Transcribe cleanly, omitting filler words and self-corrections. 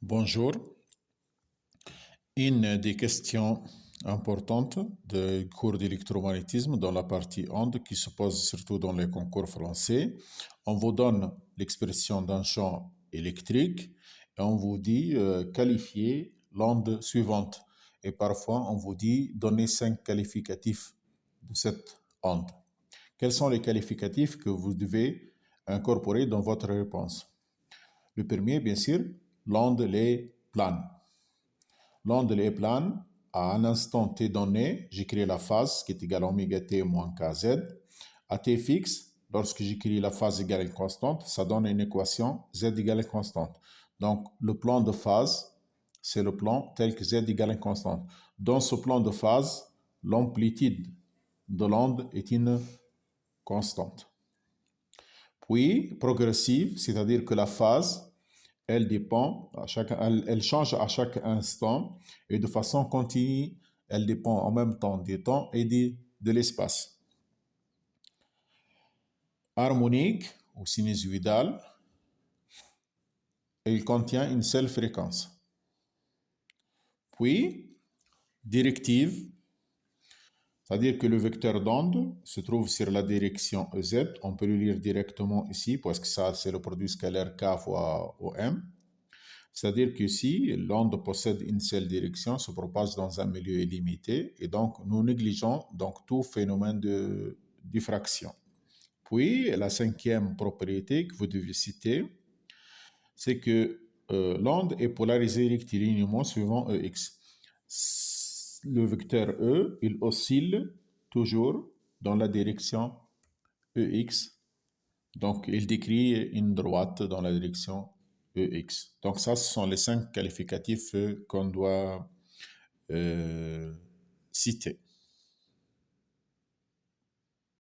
Bonjour. Une des questions importantes du cours d'électromagnétisme dans la partie onde qui se pose surtout dans les concours français. On vous donne l'expression d'un champ électrique et on vous dit qualifier l'onde suivante. Et parfois on vous dit donner 5 qualificatifs de cette onde. Quels sont les qualificatifs que vous devez incorporer dans votre réponse? Le premier, bien sûr, l'onde est plane. L'onde est plane. À un instant t donné, j'écris la phase qui est égale à oméga t moins kz. À t fixe, lorsque j'écris la phase égale à une constante, ça donne une équation z égale à une constante. Donc, le plan de phase, c'est le plan tel que z égale à une constante. Dans ce plan de phase, l'amplitude de l'onde est une constante. Puis, progressive, c'est-à-dire que la phase, elle change à chaque instant et de façon continue, elle dépend en même temps du temps et de l'espace. Harmonique ou sinusoïdale, elle contient une seule fréquence. Puis, directive, c'est-à-dire que le vecteur d'onde se trouve sur la direction EZ. On peut le lire directement ici parce que ça, c'est le produit scalaire K fois OM. C'est-à-dire que si l'onde possède une seule direction, se propage dans un milieu illimité, et donc nous négligeons donc tout phénomène de diffraction. Puis la cinquième propriété que vous devez citer, c'est que l'onde est polarisée rectilignément suivant EX. Le vecteur E, il oscille toujours dans la direction EX. Donc il décrit une droite dans la direction EX. Donc ça, ce sont les 5 qualificatifs qu'on doit citer.